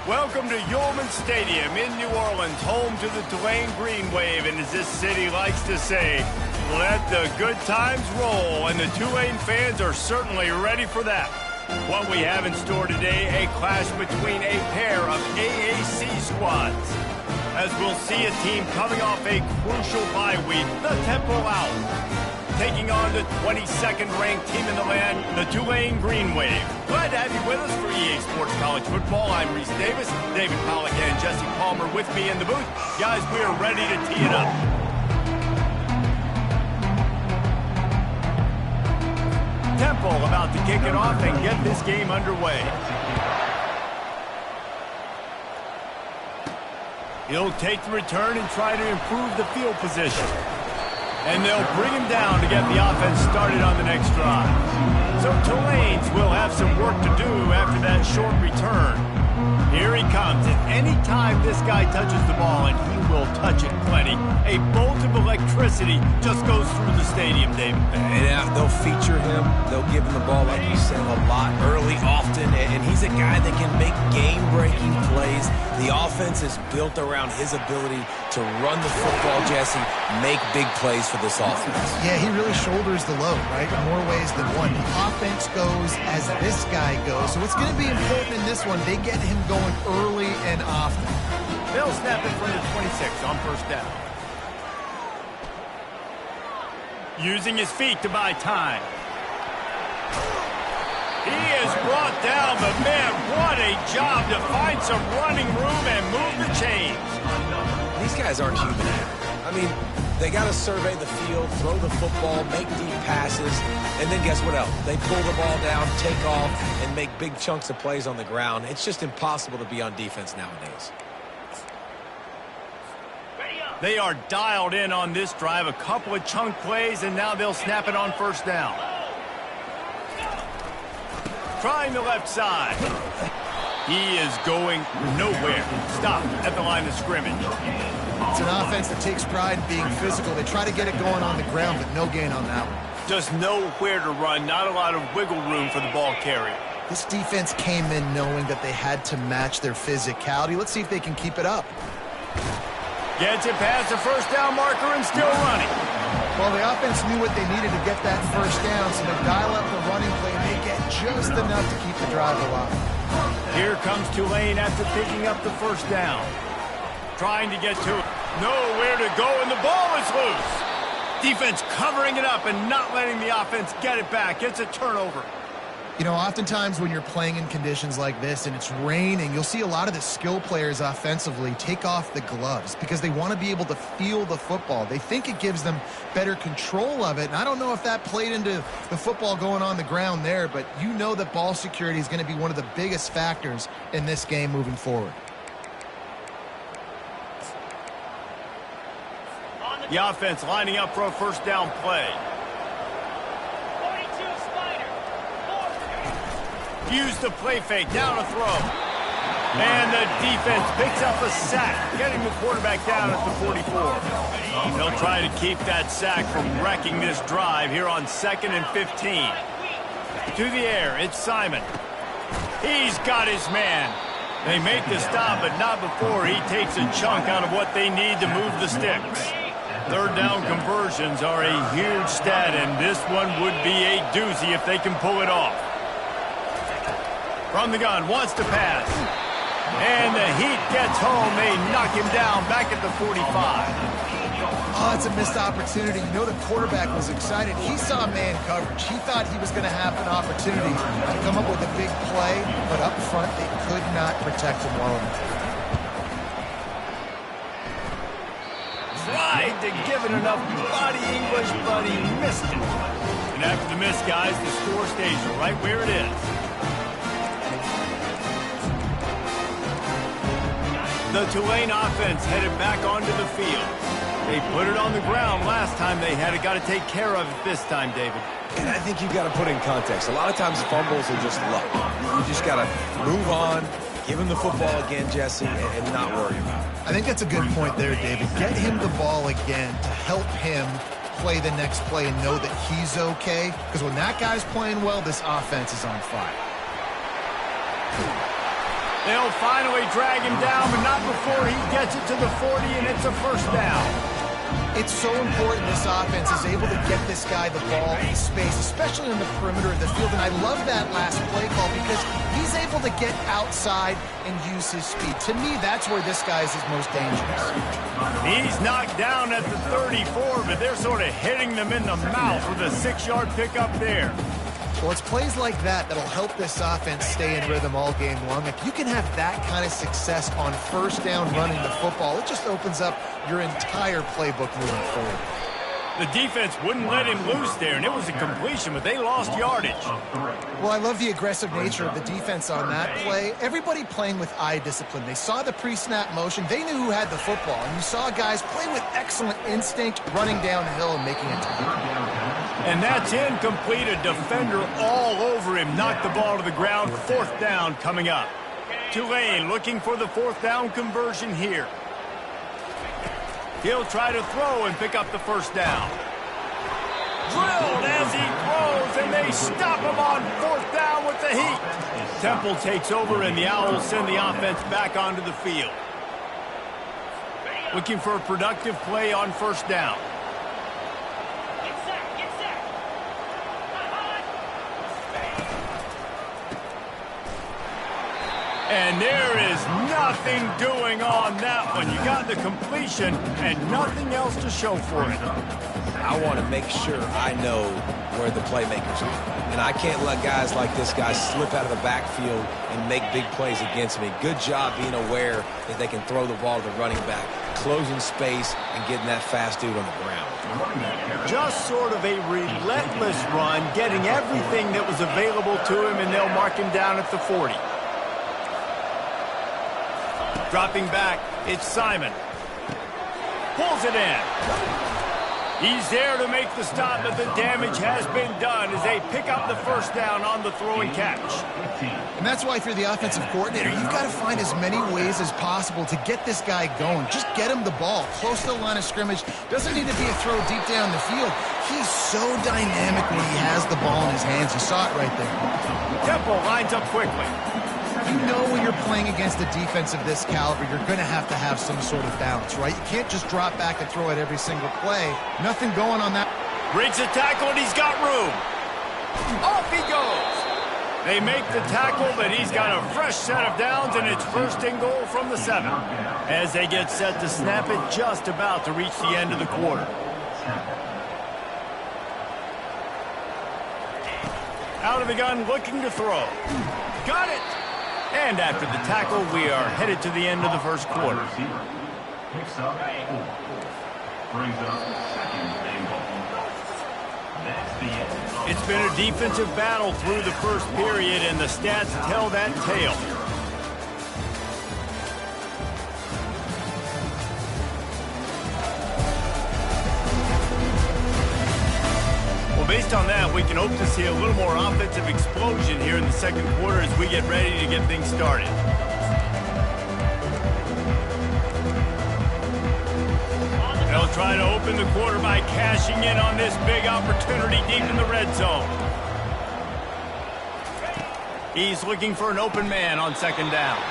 Welcome to Yulman Stadium in New Orleans, home to the Tulane Green Wave, and as this city likes to say, let the good times roll, and the Tulane fans are certainly ready for that. What we have in store today, a clash between a pair of AAC squads. As we'll see a team coming off a crucial bye week, the Temple Owls, taking on the 22nd ranked team in the land, the Tulane Green Wave. Glad to have you with us for EA Sports College Football. I'm Reese Davis, David Pollack and Jesse Palmer with me in the booth. Guys, we are ready to tee it up. Temple about to kick it off and get this game underway. He'll take the return and try to improve the field position. And they'll bring him down to get the offense started on the next drive. So Tulane's will have some work to do after that short return. Here he comes, and any time this guy touches the ball, and he will touch it plenty, a bolt of electricity just goes through the stadium, David. And they'll feature him. They'll give him the ball, like you said, a lot, early, often, and he's a guy that can make game-breaking plays. The offense is built around his ability to run the football, Jesse, make big plays for this offense. Yeah, he really shoulders the load, right, in more ways than one. The offense goes as this guy goes, so it's going to be important in this one. They get him going early and often. They'll snap it from the 26 on first down. Using his feet to buy time. He is brought down, but man, what a job to find some running room and move the chains. These guys aren't human. I mean, they got to survey the field, throw the football, make deep passes, and then guess what else? They pull the ball down, take off, and make big chunks of plays on the ground. It's just impossible to be on defense nowadays. They are dialed in on this drive, a couple of chunk plays, and now they'll snap it on first down. Trying the left side. He is going nowhere. Stop at the line of scrimmage. It's an offense that takes pride in being physical. They try to get it going on the ground, but no gain on that one. Just nowhere to run, not a lot of wiggle room for the ball carrier. This defense came in knowing that they had to match their physicality. Let's see if they can keep it up. Gets it past the first down marker and still running. Well, the offense knew what they needed to get that first down, so they dial up the running play and they get just enough to keep the drive alive. Here comes Tulane after picking up the first down. Trying to get to it. Nowhere to go, and the ball is loose. Defense covering it up and not letting the offense get it back. It's a turnover. You know, oftentimes when you're playing in conditions like this and it's raining, you'll see a lot of the skill players offensively take off the gloves because they want to be able to feel the football. They think it gives them better control of it, and I don't know if that played into the football going on the ground there, but you know that ball security is going to be one of the biggest factors in this game moving forward. The offense lining up for a first down play. Use the play fake, down a throw. And the defense picks up a sack, getting the quarterback down at the 44. They'll try to keep that sack from wrecking this drive here on 2nd and 15. To the air, it's Simon. He's got his man. They make the stop, but not before he takes a chunk out of what they need to move the sticks. Third down conversions are a huge stat, and this one would be a doozy if they can pull it off. From the gun, wants to pass. And the heat gets home. They knock him down back at the 45. Oh, it's a missed opportunity. You know the quarterback was excited. He saw man coverage. He thought he was going to have an opportunity to come up with a big play, but up front they could not protect him well enough. Tried to give it enough body English, but he missed it. And after the miss, guys, the score stays right where it is. The Tulane offense headed back onto the field. They put it on the ground last time they had it. Got to take care of it this time, David. And I think you've got to put in context. A lot of times fumbles are just luck. You just got to move on, give him the football again, Jesse, and not worry about it. I think that's a good point there, David. Get him the ball again to help him play the next play and know that he's okay. Because when that guy's playing well, this offense is on fire. They'll finally drag him down, but not before he gets it to the 40, and it's a first down. It's so important this offense is able to get this guy the ball in space, especially in the perimeter of the field. And I love that last play call because he's able to get outside and use his speed. To me, that's where this guy is his most dangerous. He's knocked down at the 34, but they're sort of hitting them in the mouth with a 6-yard pickup there. Well, it's plays like that that'll help this offense stay in rhythm all game long. If you can have that kind of success on first down running the football, it just opens up your entire playbook moving forward. The defense wouldn't let him loose there, and it was a completion, but they lost yardage. Well, I love the aggressive nature of the defense on that play. Everybody playing with eye discipline. They saw the pre-snap motion. They knew who had the football, and you saw guys play with excellent instinct, running downhill and making a tackle. And that's incomplete. A defender all over him. Knocked the ball to the ground. Fourth down coming up. Tulane looking for the fourth down conversion here. He'll try to throw and pick up the first down. Drilled as he throws, and they stop him on fourth down with the heat. Temple takes over, and the Owls send the offense back onto the field. Looking for a productive play on first down. And there is nothing doing on that one. You got the completion and nothing else to show for it. I want to make sure I know where the playmakers are. And I can't let guys like this guy slip out of the backfield and make big plays against me. Good job being aware that they can throw the ball to the running back, closing space, and getting that fast dude on the ground. Just sort of a relentless run, getting everything that was available to him, and they'll mark him down at the 40. Dropping back, it's Simon. Pulls it in. He's there to make the stop, but the damage has been done as they pick up the first down on the throw and catch. And that's why, if you're the offensive coordinator, you've got to find as many ways as possible to get this guy going. Just get him the ball close to the line of scrimmage. Doesn't need to be a throw deep down the field. He's so dynamic when he has the ball in his hands. You saw it right there. Temple lines up quickly. You know when you're playing against a defense of this caliber, you're going to have some sort of balance, right? You can't just drop back and throw it every single play. Nothing going on that. Breaks a tackle, and he's got room. Off he goes. They make the tackle, but he's got a fresh set of downs, and it's first and goal from the 7. As they get set to snap it, just about to reach the end of the quarter. Out of the gun, looking to throw. Got it. And after the tackle, we are headed to the end of the first quarter. It's been a defensive battle through the first period, and the stats tell that tale. Based on that, we can hope to see a little more offensive explosion here in the second quarter as we get ready to get things started. They'll try to open the quarter by cashing in on this big opportunity deep in the red zone. He's looking for an open man on second down.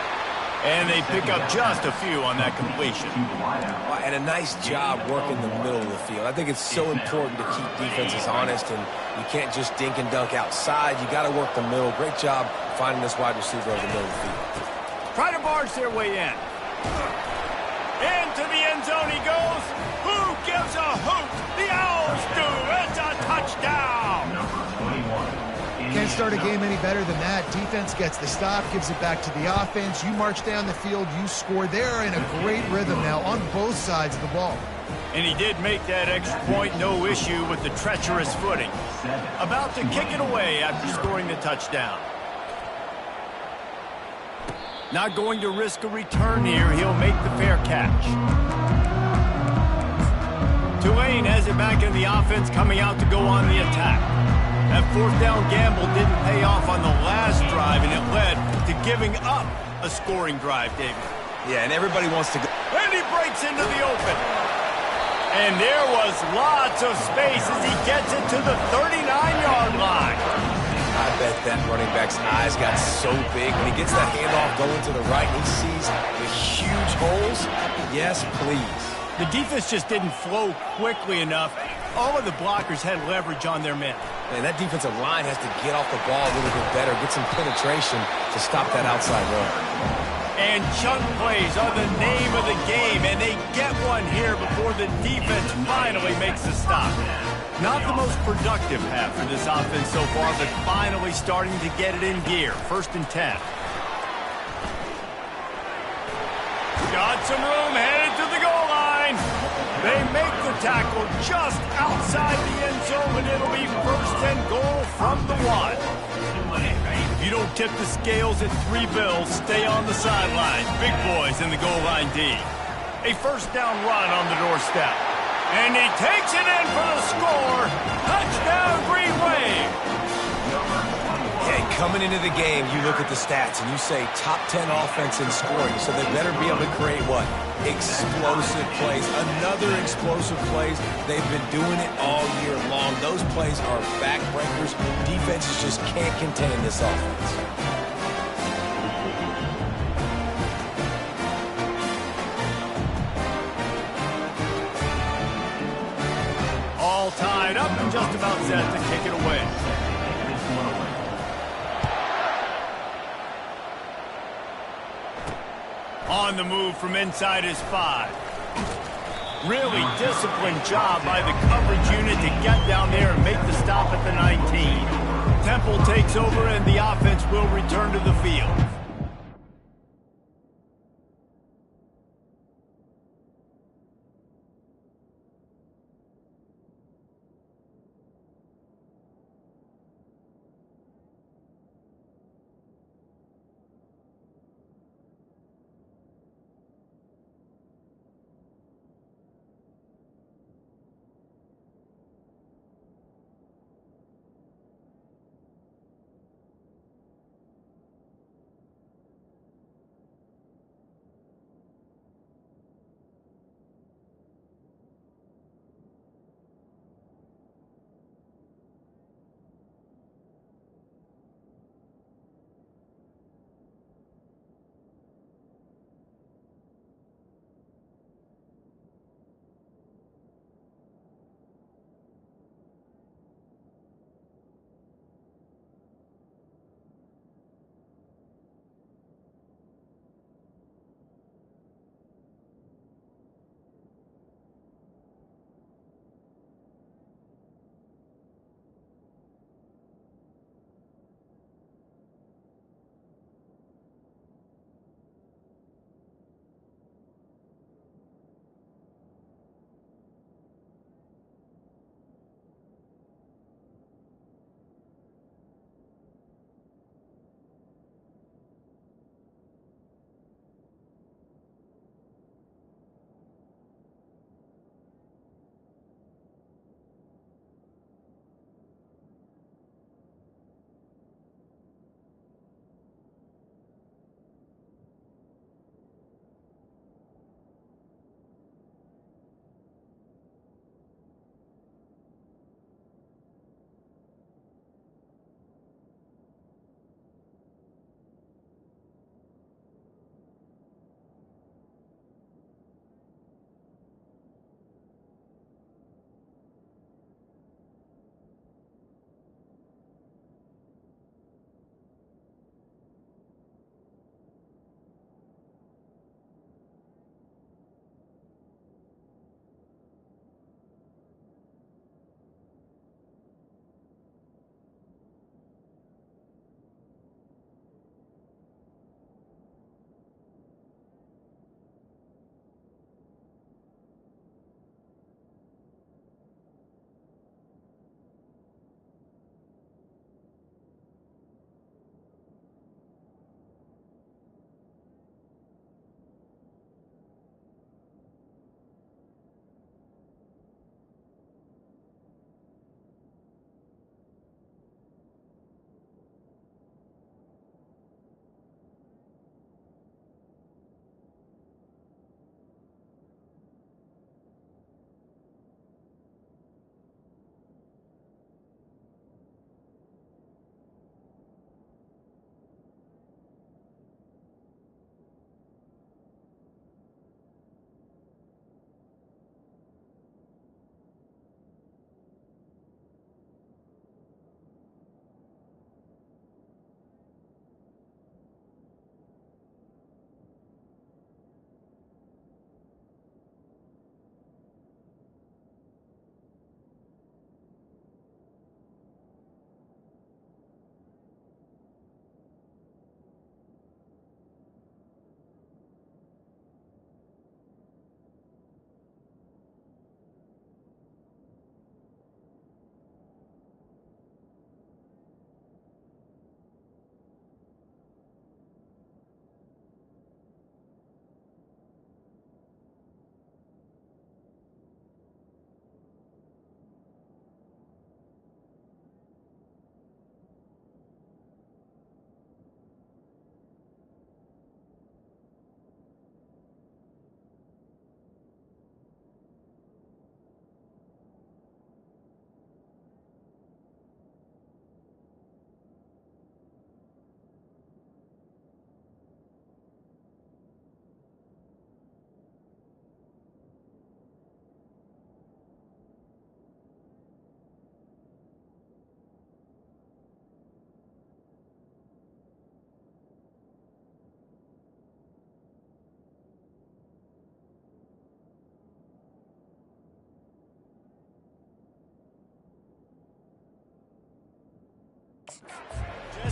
And they pick up just a few on that completion. And a nice job working the middle of the field. I think it's so important to keep defenses honest, and you can't just dink and dunk outside. You got to work the middle. Great job finding this wide receiver over the middle of the field. Try to barge their way in. Into the end zone he goes. Who gives a hoot? The Owls do. It's a touchdown. Can't start a game any better than that. Defense gets the stop, gives it back to the offense. You march down the field, you score. They're in a great rhythm now on both sides of the ball. And he did make that extra point, no issue with the treacherous footing. About to kick it away after scoring the touchdown. Not going to risk a return here. He'll make the fair catch. Tulane has it back in the offense, coming out to go on the attack. That fourth down gamble didn't pay off on the last drive, and it led to giving up a scoring drive, David. Yeah, and everybody wants to go. And he breaks into the open. And there was lots of space as he gets it to the 39-yard line. bet that running back's eyes got so big when he gets that handoff going to the right and he sees the huge holes. Yes, please. The defense just didn't flow quickly enough. All of the blockers had leverage on their men. Man, that defensive line has to get off the ball a little bit better, get some penetration to stop that outside run. And chunk plays are the name of the game, and they get one here before the defense finally makes the stop. Not the most productive half for this offense so far, but finally starting to get it in gear. 1st and 10. Got some room, headed to the goal line. They make the tackle just outside the end zone, and it'll be 1st and goal from the 1. If you don't tip the scales at 3 bills, stay on the sideline. Big boys in the goal line D. A 1st down run on the doorstep. And he takes it in for the score. Touchdown, Green Wave. Hey, coming into the game, you look at the stats and you say top 10 offense in scoring, so they better be able to create what? Explosive plays. Another explosive plays. They've been doing it all year long. Those plays are backbreakers. Defenses just can't contain this offense. All tied up and just about set to kick it away. On the move from inside his 5. Really disciplined job by the coverage unit to get down there and make the stop at the 19. Temple takes over and the offense will return to the field.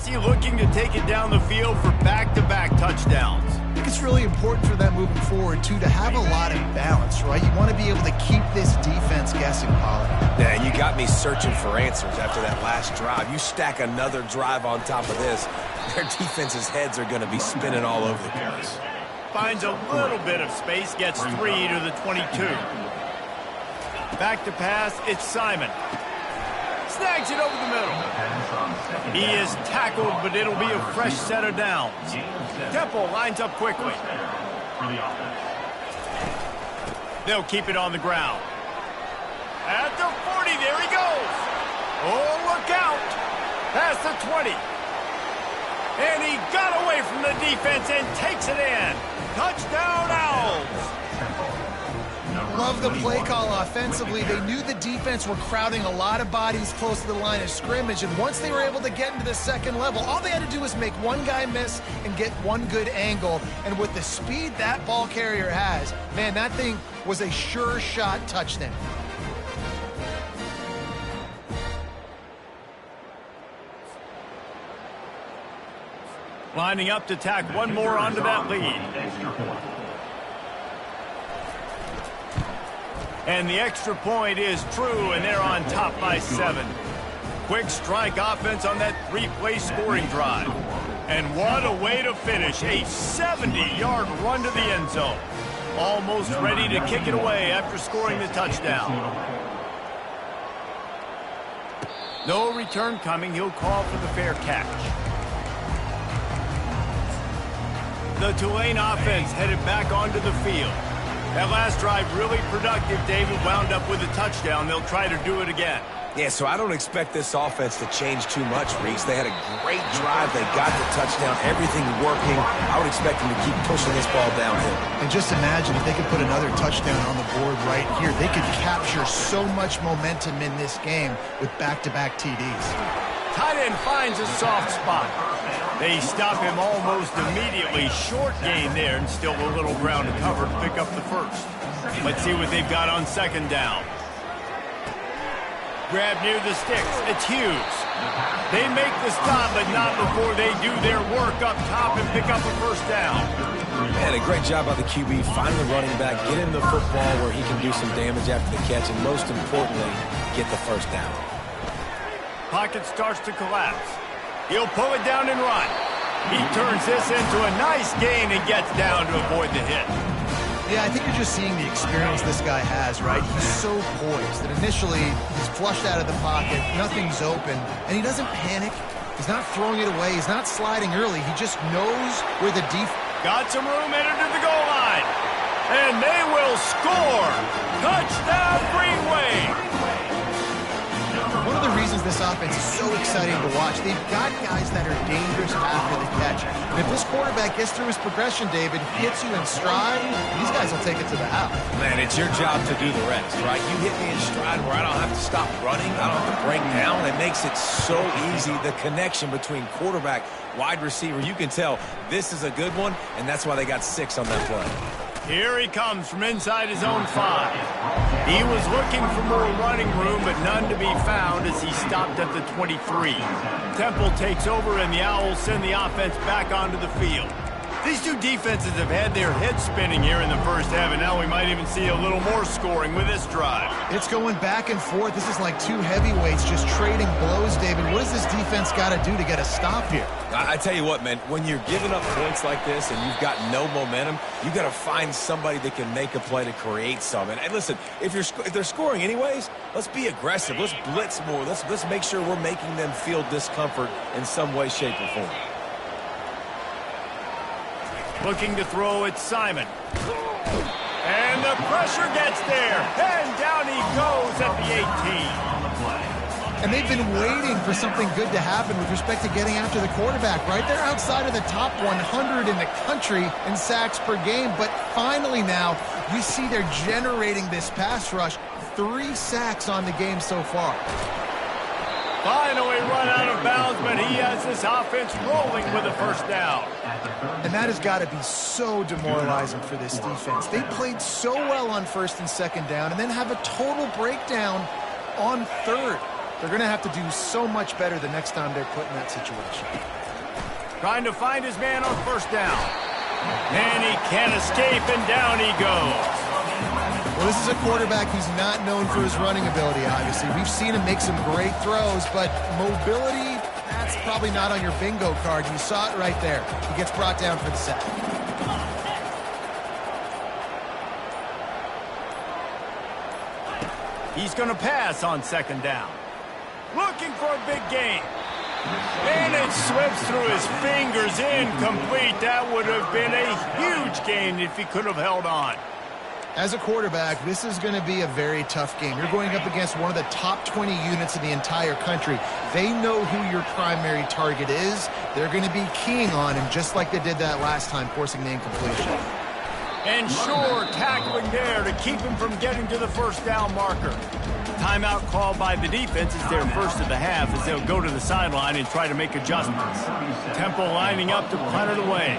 he looking to take it down the field for back-to-back touchdowns. I think it's really important for them moving forward, too, to have a lot of balance, right? You want to be able to keep this defense guessing, Pollard. Yeah, you got me searching for answers after that last drive. You stack another drive on top of this, their defense's heads are going to be spinning all over the place. Finds a little bit of space, gets 3 to the 22. Back to pass, it's Simon. Snags it over the middle. He is tackled, but it'll be a fresh set of downs. Temple lines up quickly. They'll keep it on the ground. At the 40, there he goes. Oh, look out. Past the 20. And he got away from the defense and takes it in. Touchdown, Owls. Love the play call offensively. They knew the defense were crowding a lot of bodies close to the line of scrimmage, and once they were able to get into the second level, all they had to do was make one guy miss and get one good angle. And with the speed that ball carrier has, man, that thing was a sure shot touchdown. Lining up to tack one more onto that lead. And the extra point is true, and they're on top by 7. Quick strike offense on that 3-play scoring drive. And what a way to finish. A 70-yard run to the end zone. Almost ready to kick it away after scoring the touchdown. No return coming. He'll call for the fair catch. The Tulane offense headed back onto the field. That last drive really productive. David wound up with a touchdown. They'll try to do it again. Yeah, so I don't expect this offense to change too much, Reese. They had a great drive. They got the touchdown. Everything working. I would expect them to keep pushing this ball downhill. And just imagine if they could put another touchdown on the board right here. They could capture so much momentum in this game with back-to-back TDs. Tight end finds a soft spot. They stop him almost immediately. Short gain there, and still a little ground to cover to pick up the first. Let's see what they've got on second down. Grab near the sticks. It's Hughes. They make the stop, but not before they do their work up top and pick up a first down. Man, a great job by the QB. Find the running back, get him the football where he can do some damage after the catch, and most importantly, get the first down. Pocket starts to collapse. He'll pull it down and run. He turns this into a nice gain and gets down to avoid the hit. Yeah, I think you're just seeing the experience this guy has, right? He's so poised that initially he's flushed out of the pocket, nothing's open, and he doesn't panic. He's not throwing it away. He's not sliding early. He just knows where the defense... Got some room headed to the goal line. And they will score. Touchdown, Green Wave. One of the reasons this offense is so exciting to watch, they've got guys that are dangerous after the catch. And if this quarterback gets through his progression, David, hits you in stride, these guys will take it to the house. Man, it's your job to do the rest, right? You hit me in stride where I don't have to stop running. I don't have to break down. It makes it so easy. The connection between quarterback, wide receiver, you can tell this is a good one, and that's why they got 6 on that play. Here he comes from inside his own 5. He was looking for more running room, but none to be found as he stopped at the 23. Temple takes over, and the Owls send the offense back onto the field. These two defenses have had their heads spinning here in the first half, and now we might even see a little more scoring with this drive. It's going back and forth. This is like two heavyweights just trading blows, David. What does this defense got to do to get a stop here? I tell you what, man, when you're giving up points like this and you've got no momentum, you got to find somebody that can make a play to create some. And listen, if they're scoring anyways, let's be aggressive. Let's blitz more. Let's make sure we're making them feel discomfort in some way, shape, or form. Looking to throw, it's Simon. And the pressure gets there. And down he goes at the 18. And they've been waiting for something good to happen with respect to getting after the quarterback, right? They're outside of the top 100 in the country in sacks per game. But finally now, you see they're generating this pass rush. 3 sacks on the game so far. Finally run out of bounds, but he has this offense rolling with a first down. And that has got to be so demoralizing for this defense. They played so well on first and second down and then have a total breakdown on third. They're going to have to do so much better the next time they're put in that situation. Trying to find his man on first down. And he can't escape, and down he goes. Well, this is a quarterback who's not known for his running ability, obviously. We've seen him make some great throws, but mobility, that's probably not on your bingo card. You saw it right there. He gets brought down for the sack. He's going to pass on second down. Looking for a big gain. And it slips through his fingers, incomplete. That would have been a huge gain if he could have held on. As a quarterback, this is going to be a very tough game. You're going up against one of the top 20 units in the entire country. They know who your primary target is. They're going to be keying on him just like they did that last time, forcing the incompletion. And sure, tackling there to keep him from getting to the first down marker. Timeout called by the defense is their first of the half as they'll go to the sideline and try to make adjustments. Temple lining up to punt it away.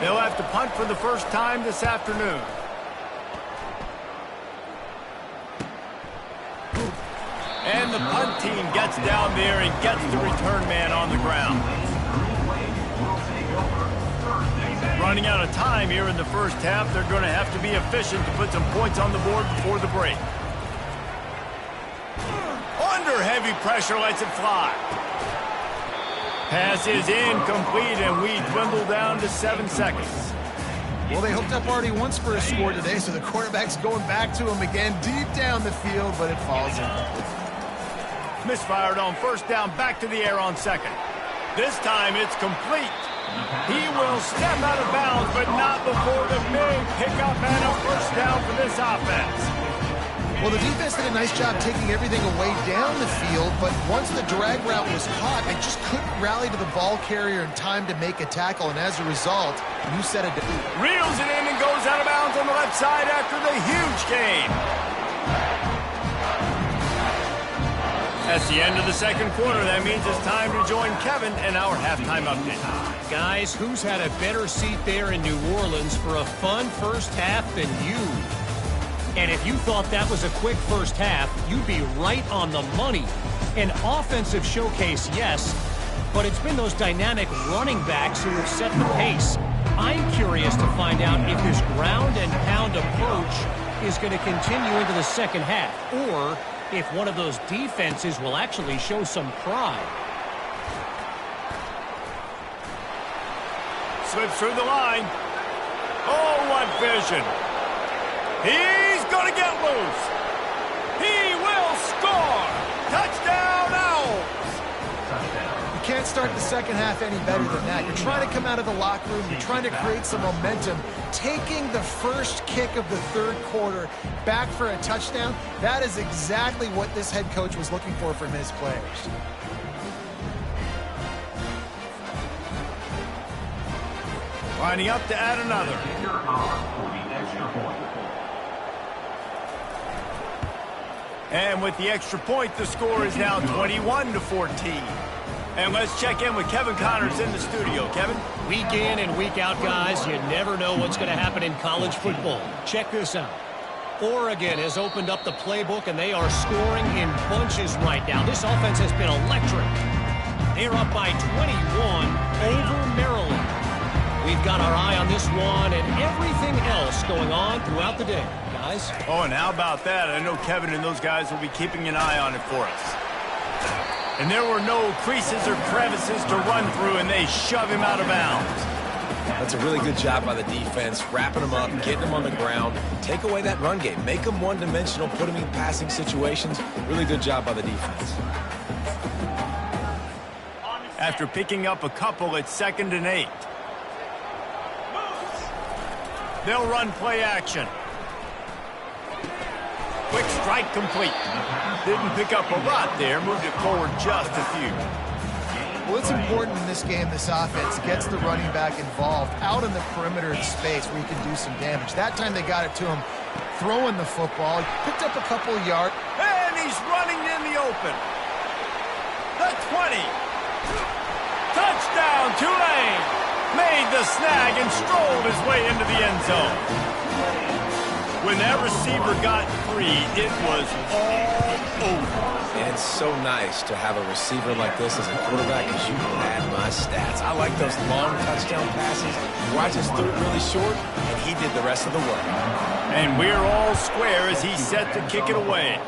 They'll have to punt for the first time this afternoon. And the punt team gets down there and gets the return man on the ground. Running out of time here in the first half, they're going to have to be efficient to put some points on the board before the break. Under heavy pressure, lets it fly. Pass is incomplete, and we dwindle down to 7 seconds. Well, they hooked up already once for a score today, so the quarterback's going back to him again deep down the field, but it falls incomplete. Misfired on first down, back to the air on second. This time it's complete. He will step out of bounds, but not before the big pickup and a first down for this offense. Well, the defense did a nice job taking everything away down the field, but once the drag route was caught, they just couldn't rally to the ball carrier in time to make a tackle, and as a result, you said it. Reels it in and goes out of bounds on the left side after the huge gain. That's the end of the second quarter. That means it's time to join Kevin and our halftime update. Guys, who's had a better seat there in New Orleans for a fun first half than you? And if you thought that was a quick first half, you'd be right on the money. An offensive showcase, yes, but it's been those dynamic running backs who have set the pace. I'm curious to find out if this ground and pound approach is going to continue into the second half, or if one of those defenses will actually show some pride. Slips through the line. Oh, what vision. He's going to get loose. He will score. Touchdown, Owls. You can't start the second half any better than that. You're trying to come out of the locker room. You're trying to create some momentum. Taking the first kick of the third quarter back for a touchdown, that is exactly what this head coach was looking for from his players. Lining up to add another. And with the extra point, the score is now 21-14. And let's check in with Kevin Connors in the studio. Kevin? Week in and week out, guys, you never know what's going to happen in college football. Check this out. Oregon has opened up the playbook, and they are scoring in bunches right now. This offense has been electric. They're up by 21 over Maryland. We've got our eye on this one and everything else going on throughout the day, guys. Oh, and how about that? I know Kevin and those guys will be keeping an eye on it for us. And there were no creases or crevices to run through, and they shove him out of bounds. That's a really good job by the defense, wrapping them up, getting them on the ground. Take away that run game. Make them one-dimensional, put them in passing situations. Really good job by the defense. After picking up a couple, it's 2nd and 8. They'll run play action. Quick strike complete. Didn't pick up a lot there. Moved it forward just a few. Well, it's important in this game, this offense gets the running back involved out in the perimeter in space where he can do some damage. That time they got it to him throwing the football. He picked up a couple of yards. And he's running in the open. The 20. Touchdown, Tulane. Made the snag and strolled his way into the end zone. When that receiver got free, it was all over. And it's so nice to have a receiver like this as a quarterback because you pad my stats. I like those long touchdown passes. You watch us through it really short, and he did the rest of the work. And we're all square as he's set to kick it away.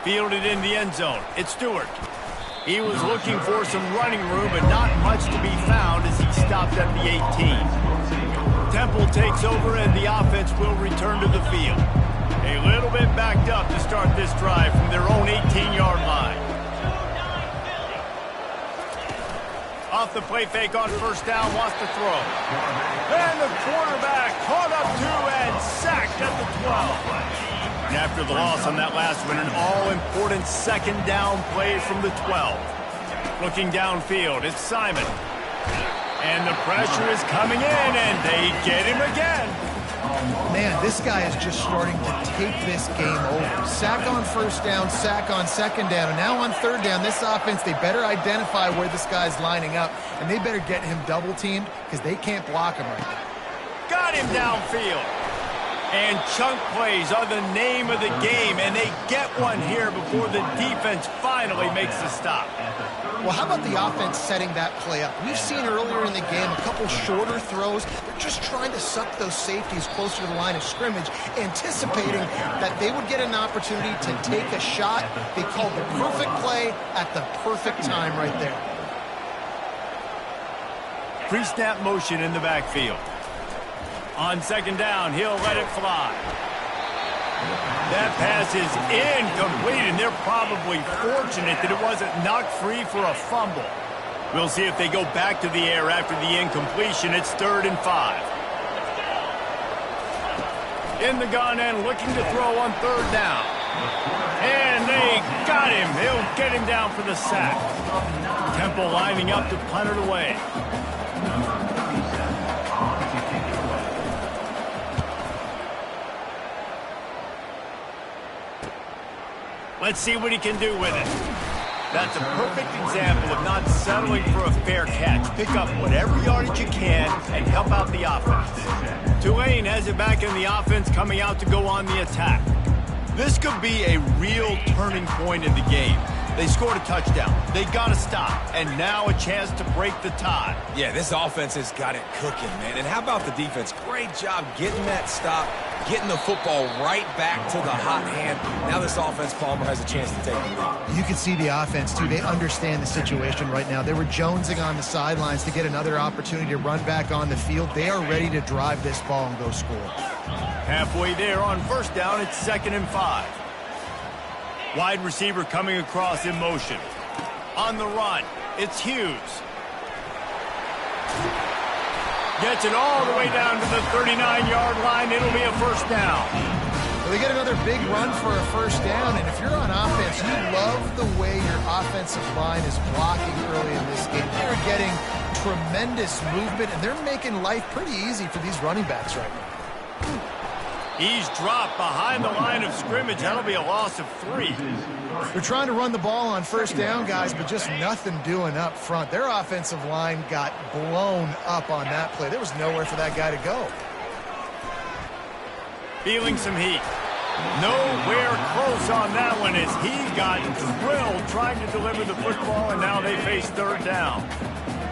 Fielded in the end zone. It's Stewart. He was looking for some running room, but not much to be found as he stopped at the 18. Temple takes over, and the offense will return to the field. A little bit backed up to start this drive from their own 18-yard line. Off the play fake on first down, wants to throw. And the quarterback caught up to and sacked at the 12. And after the loss on that last one, an all-important second down play from the 12. Looking downfield, it's Simon. And the pressure is coming in, and they get him again. Man, this guy is just starting to take this game over. Sack on first down, sack on second down, and now on third down, this offense, they better identify where this guy's lining up, and they better get him double-teamed because they can't block him right now. Got him downfield. And chunk plays are the name of the game, and they get one here before the defense finally makes the stop. Well, how about the offense setting that play up? We've seen earlier in the game a couple shorter throws. They're just trying to suck those safeties closer to the line of scrimmage, anticipating that they would get an opportunity to take a shot. They called the perfect play at the perfect time right there. Pre-snap motion in the backfield. On second down, he'll let it fly. That pass is incomplete, and they're probably fortunate that it wasn't knocked free for a fumble. We'll see if they go back to the air after the incompletion. It's 3rd and 5. In the gun and looking to throw on 3rd down. And they got him. They'll get him down for the sack. Temple lining up to punt it away. Let's see what he can do with it. That's a perfect example of not settling for a fair catch. Pick up whatever yardage you can and help out the offense. Tulane has it back in the offense, coming out to go on the attack. This could be a real turning point in the game. They scored a touchdown. They got to stop. And now a chance to break the tie. Yeah, this offense has got it cooking, man. And how about the defense? Great job getting that stop, getting the football right back to the hot hand. Now this offense, Palmer, has a chance to take the lead. You can see the offense, too. They understand the situation right now. They were jonesing on the sidelines to get another opportunity to run back on the field. They are ready to drive this ball and go score. Halfway there on first down, it's 2nd and 5. Wide receiver coming across in motion. On the run, it's Hughes. Gets it all the way down to the 39-yard line. It'll be a first down. Well, they get another big run for a first down, and if you're on offense, you love the way your offensive line is blocking early in this game. They're getting tremendous movement, and they're making life pretty easy for these running backs right now. He's dropped behind the line of scrimmage. That'll be a loss of 3. They're trying to run the ball on first down, guys, but just nothing doing up front. Their offensive line got blown up on that play. There was nowhere for that guy to go. Feeling some heat. Nowhere close on that one as he got drilled trying to deliver the football, and now they face 3rd down.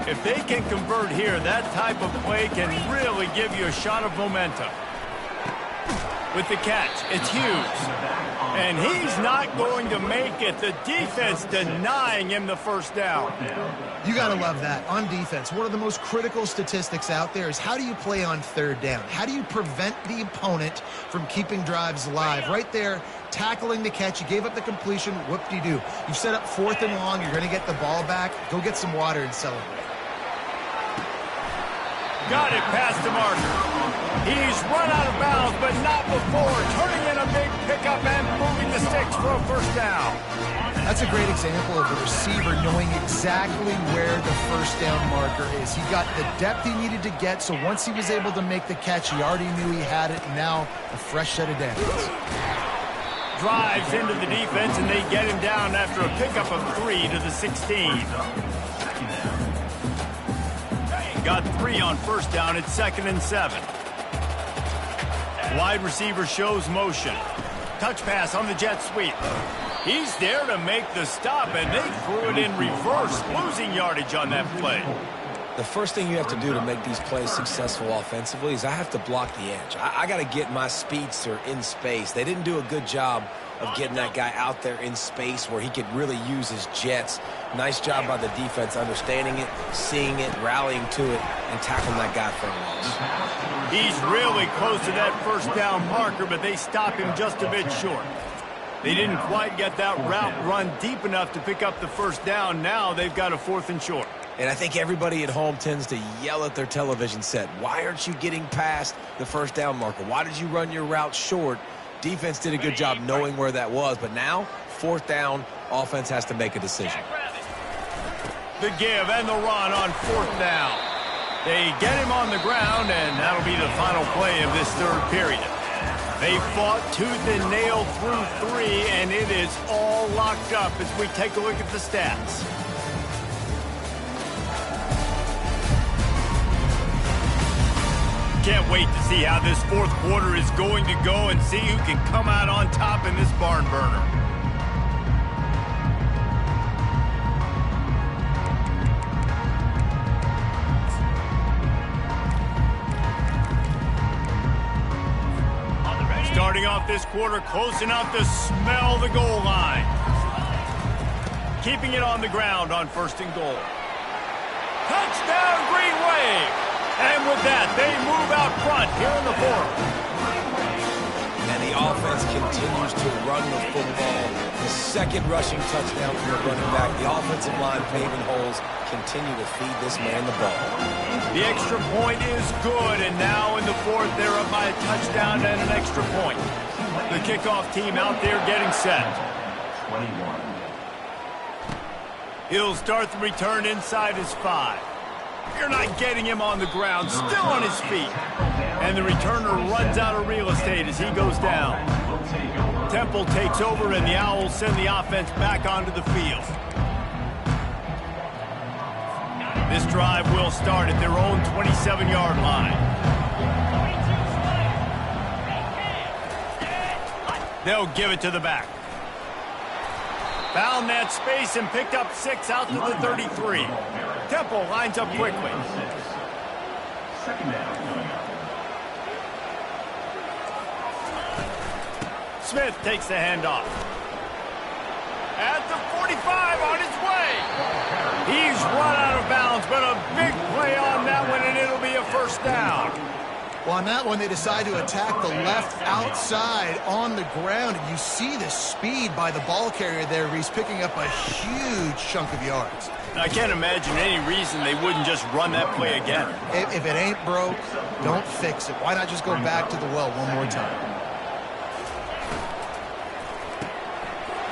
If they can convert here, that type of play can really give you a shot of momentum. With the catch, it's Hughes. And he's not going to make it. The defense denying him the first down. You got to love that. On defense, one of the most critical statistics out there is how do you play on 3rd down? How do you prevent the opponent from keeping drives alive? Right there, tackling the catch. You gave up the completion. Whoop-de-doo. You've set up 4th and long. You're going to get the ball back. Go get some water and celebrate. Got it past the marker. He's run out of bounds, but not before. Turning in a big pickup and moving the sticks for a first down. That's a great example of the receiver knowing exactly where the first down marker is. He got the depth he needed to get, so once he was able to make the catch, he already knew he had it, and now a fresh set of downs. Drives into the defense, and they get him down after a pickup of 3 to the 16. Got 3 on first down. It's 2nd and 7. Wide receiver shows motion. Touch pass on the jet sweep. He's there to make the stop, and they threw it in reverse, losing yardage on that play. The first thing you have to do to make these plays successful offensively is I have to block the edge. I got to get my speedster in space. They didn't do a good job of getting that guy out there in space where he could really use his jets. Nice job by the defense understanding it, seeing it, rallying to it, and tackling that guy for a loss. He's really close to that first down marker, but they stop him just a bit short. They didn't quite get that route run deep enough to pick up the first down. Now they've got a 4th and short. And I think everybody at home tends to yell at their television set, why aren't you getting past the first down marker? Why did you run your route short? Defense did a good job knowing where that was, but now, 4th down, offense has to make a decision. The give and the run on 4th down. They get him on the ground, and that'll be the final play of this 3rd period. They fought tooth and nail through 3, and it is all locked up as we take a look at the stats. Can't wait to see how this 4th quarter is going to go and see who can come out on top in this barn burner. Starting off this quarter close enough to smell the goal line. Keeping it on the ground on 1st and goal. Touchdown, Green Wave! And with that, they move out front here in the 4th. And the offense continues to run the football. The 2nd rushing touchdown from the running back. The offensive line paving holes continue to feed this man the ball. The extra point is good, and now in the 4th, they're up by a touchdown and an extra point. The kickoff team out there getting set. 21. He'll start the return inside his 5. You're not getting him on the ground, still on his feet. And the returner runs out of real estate as he goes down. Temple takes over, and the Owls send the offense back onto the field. This drive will start at their own 27-yard line. They'll give it to the back. Found that space and picked up 6 out to the 33. Temple lines up quickly. Smith takes the handoff. At the 45 on his way. He's run out of bounds, but a big play on that one, and it'll be a 1st down. Well, on that one, they decide to attack the left outside on the ground. And you see the speed by the ball carrier there. He's picking up a huge chunk of yards. I can't imagine any reason they wouldn't just run that play again. If it ain't broke, don't fix it. Why not just go back to the well one more time?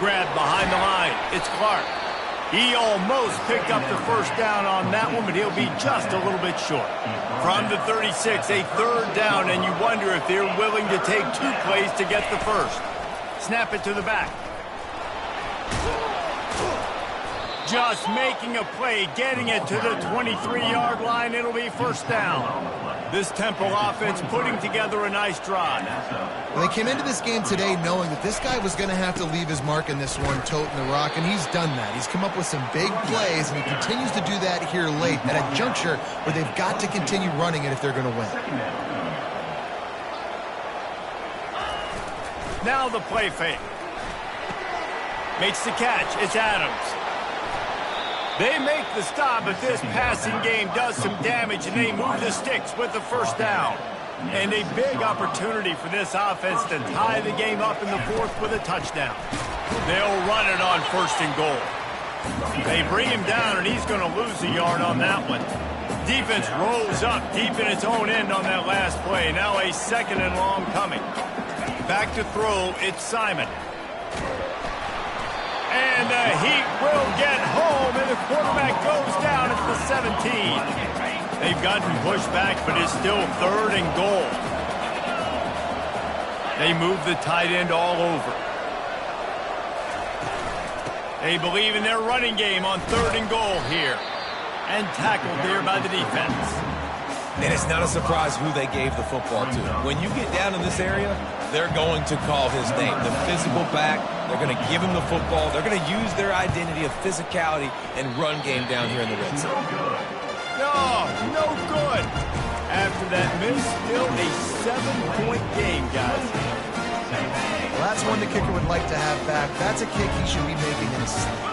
Grab behind the line. It's Clark. He almost picked up the 1st down on that one, but he'll be just a little bit short. From the 36, a 3rd down, and you wonder if they're willing to take 2 plays to get the 1st. Snap it to the back. Just making a play, getting it to the 23-yard line. It'll be 1st down. This Temple offense putting together a nice drive. Well, they came into this game today knowing that this guy was going to have to leave his mark in this one, toting the rock, and he's done that. He's come up with some big plays, and he continues to do that here late at a juncture where they've got to continue running it if they're going to win. Now the play fake. Makes the catch. It's Adams. They make the stop, but this passing game does some damage, and they move the sticks with the 1st down. And a big opportunity for this offense to tie the game up in the 4th with a touchdown. They'll run it on 1st and goal. They bring him down, and he's going to lose a yard on that one. Defense rolls up deep in its own end on that last play. Now a 2nd and long coming. Back to throw, it's Simon. And the Heat will get home, and the quarterback goes down at the 17. They've gotten pushed back, but it's still 3rd and goal. They move the tight end all over. They believe in their running game on 3rd and goal here. And tackled there by the defense. And it's not a surprise who they gave the football to. When you get down in this area, they're going to call his name. The physical back, they're going to give him the football. They're going to use their identity of physicality and run game down here in the red zone. No good. After that miss, still a 7-point game, guys. Well, that's one the kicker would like to have back. That's a kick he should be making in his sleep.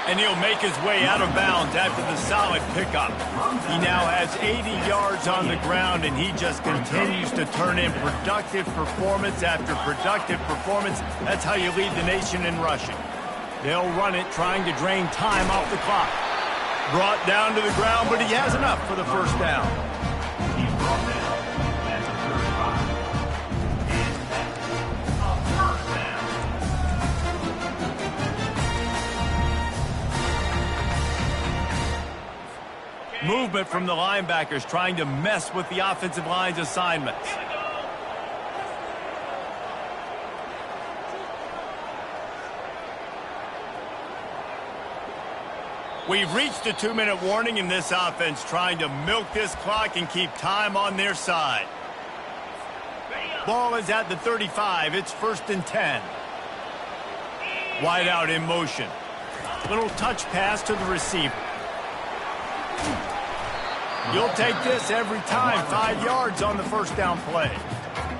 And he'll make his way out of bounds after the solid pickup. He now has 80 yards on the ground, and he just continues to turn in productive performance after productive performance. That's how you lead the nation in rushing. They'll run it, trying to drain time off the clock. Brought down to the ground, but he has enough for the first down. Movement from the linebackers trying to mess with the offensive line's assignments. We've reached a 2-minute warning in this offense, trying to milk this clock and keep time on their side. Ball is at the 35. It's 1st and 10. Wide out in motion. Little touch pass to the receiver. You'll take this every time. 5 yards on the first down play.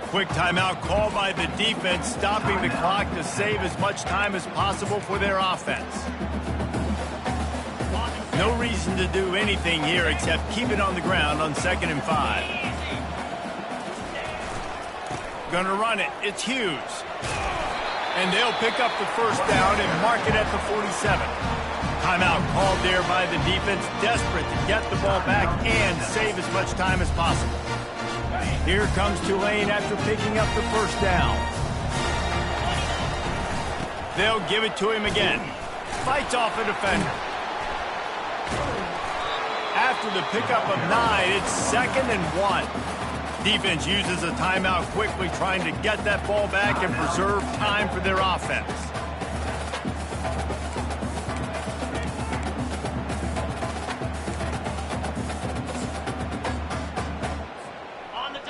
Quick timeout called by the defense, stopping the clock to save as much time as possible for their offense. No reason to do anything here except keep it on the ground on 2nd and 5. Gonna run it. It's Hughes. And they'll pick up the first down and mark it at the 47. Timeout called there by the defense, desperate to get the ball back and save as much time as possible. Here comes Tulane after picking up the first down. They'll give it to him again. Fights off a defender. After the pickup of 9, it's 2nd and 1. Defense uses a timeout quickly, trying to get that ball back and preserve time for their offense.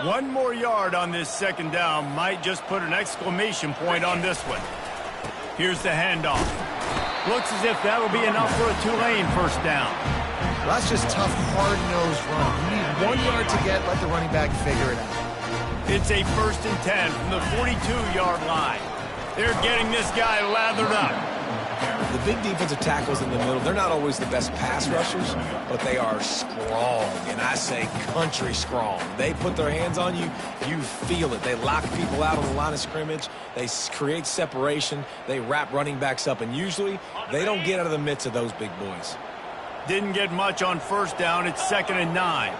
One more yard on this 2nd down might just put an exclamation point on this one. Here's the handoff. Looks as if that'll be enough for a Tulane first down. Well, that's just tough, hard-nosed run. You need 1 yard to get, let the running back figure it out. It's a 1st and 10 from the 42-yard line. They're getting this guy lathered up. The big defensive tackles in the middle, they're not always the best pass rushers, but they are strong, and I say country strong. They put their hands on you, you feel it. They lock people out on the line of scrimmage. They create separation. They wrap running backs up, and usually they don't get out of the midst of those big boys. Didn't get much on first down. It's 2nd and 9.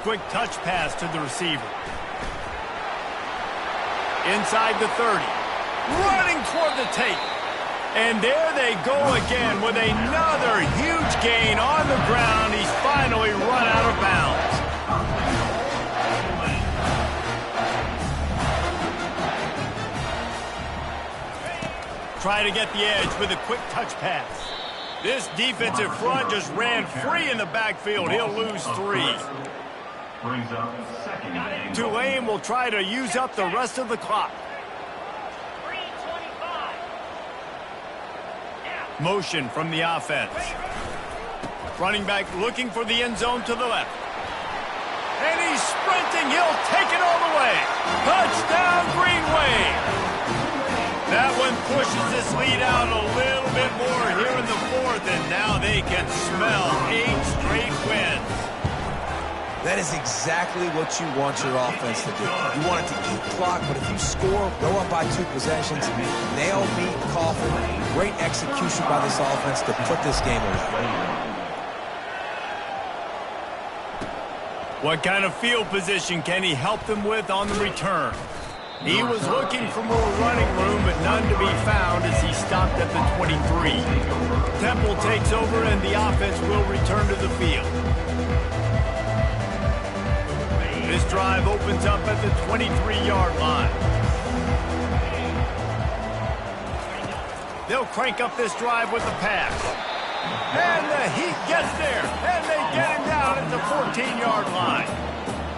Quick touch pass to the receiver. Inside the 30. Running toward the tape. And there they go again with another huge gain on the ground. He's finally run out of bounds. Try to get the edge with a quick touch pass. This defensive front just ran free in the backfield. He'll lose 3. Tulane will try to use up the rest of the clock. Motion from the offense. Running back looking for the end zone to the left. And he's sprinting. He'll take it all the way. Touchdown, Green Wave. That one pushes this lead out a little bit more here in the 4th, and now they can smell 8 straight wins. That is exactly what you want your offense to do. You want it to eat clock, but if you score, go up by 2 possessions, nail, meet, coffin, great execution by this offense to put this game away. What kind of field position can he help them with on the return? He was looking for more running room, but none to be found as he stopped at the 23. Temple takes over, and the offense will return to the field. This drive opens up at the 23-yard line. They'll crank up this drive with the pass. And the Heat gets there, and they get him down at the 14-yard line.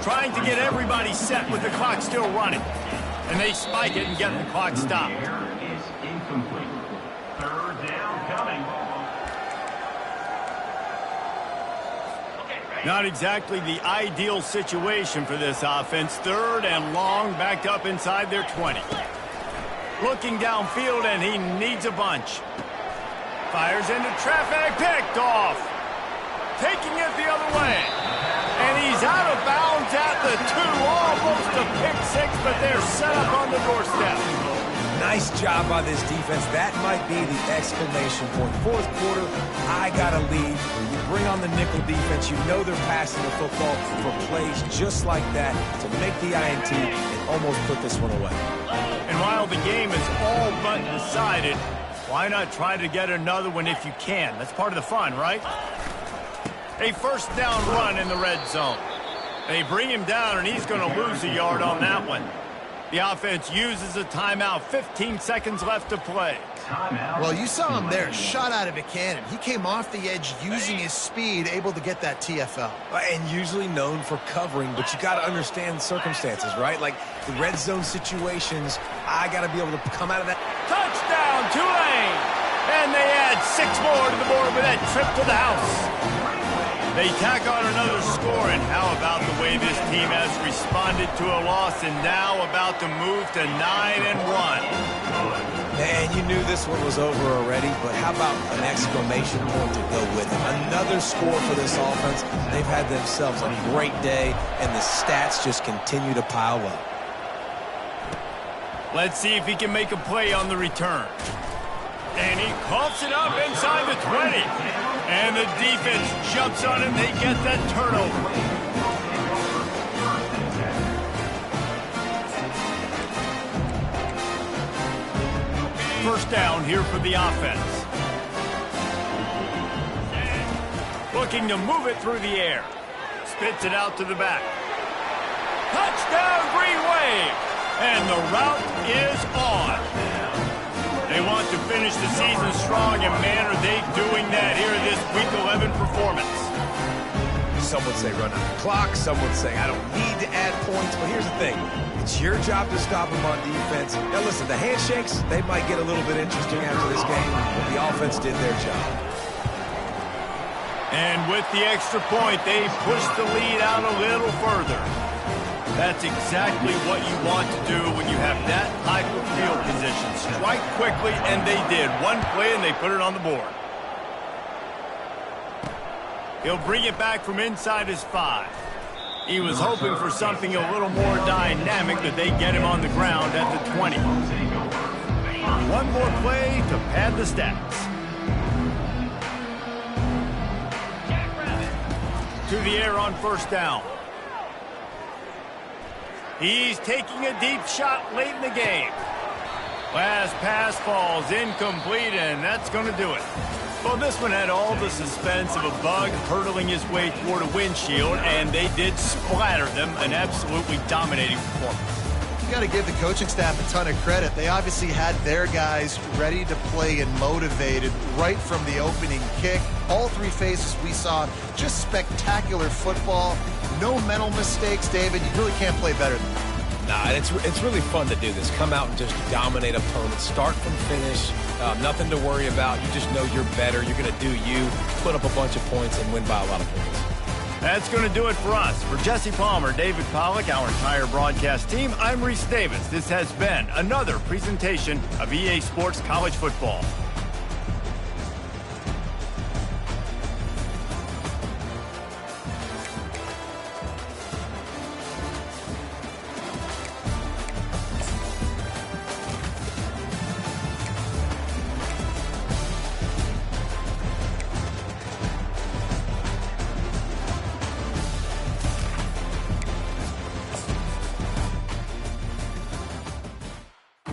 Trying to get everybody set with the clock still running. And they spike it and get the clock stopped. Is incomplete. Third down coming. Not exactly the ideal situation for this offense. Third and long, backed up inside their 20. Looking downfield, and he needs a bunch. Fires into traffic, picked off. Taking it the other way. And he's out of bounds at the 2. Almost a pick six, but they're set up on the doorstep. Nice job by this defense. That might be the exclamation point. Fourth quarter, I got a lead. When you bring on the nickel defense, you know they're passing the football for plays just like that to make the INT and almost put this one away. And while the game is all but decided, why not try to get another one if you can? That's part of the fun, right? A first down run in the red zone. They bring him down, and he's going to lose a yard on that one. The offense uses a timeout. 15 seconds left to play. Well, you saw him there, shot out of a cannon. He came off the edge using his speed, able to get that TFL. And usually known for covering, but you got to understand circumstances, right? Like the red zone situations, I got to be able to come out of that. Touchdown, Tulane! And they add 6 more to the board with that trip to the house. They tack on another score, and how about the way this team has responded to a loss and now about to move to 9-1. Man, you knew this one was over already, but how about an exclamation point to go with it? Another score for this offense. They've had themselves a great day, and the stats just continue to pile up. Let's see if he can make a play on the return. And he coughs it up inside the 20. And the defense jumps on him. They get that turnover. First down here for the offense. Looking to move it through the air. Spits it out to the back. Touchdown, Green Wave! And the route is on. They want to finish the season strong, and man, are they doing that here in this Week 11 performance. Some would say run out the clock. Some would say I don't need to add points. But here's the thing. It's your job to stop them on defense. Now, listen, the handshakes, they might get a little bit interesting after this game, but the offense did their job. And with the extra point, they pushed the lead out a little further. That's exactly what you want to do when you have that type of field position. Strike quickly, and they did. One play, and they put it on the board. He'll bring it back from inside his 5. He was hoping for something a little more dynamic, that they get him on the ground at the 20. One more play to pad the stats. To the air on first down. He's taking a deep shot late in the game. Last pass falls incomplete, and that's going to do it. Well, this one had all the suspense of a bug hurtling his way toward a windshield, and they did splatter them. An absolutely dominating performance. You got to give the coaching staff a ton of credit. They obviously had their guys ready to play and motivated right from the opening kick. All 3 phases we saw, just spectacular football. No mental mistakes, David. You really can't play better than that. Nah, it's really fun to do this. Come out and just dominate opponents. Start from finish. Nothing to worry about. You just know you're better. You're going to do you, put up a bunch of points, and win by a lot of points. That's going to do it for us. For Jesse Palmer, David Pollack, our entire broadcast team, I'm Reese Davis. This has been another presentation of EA Sports College Football.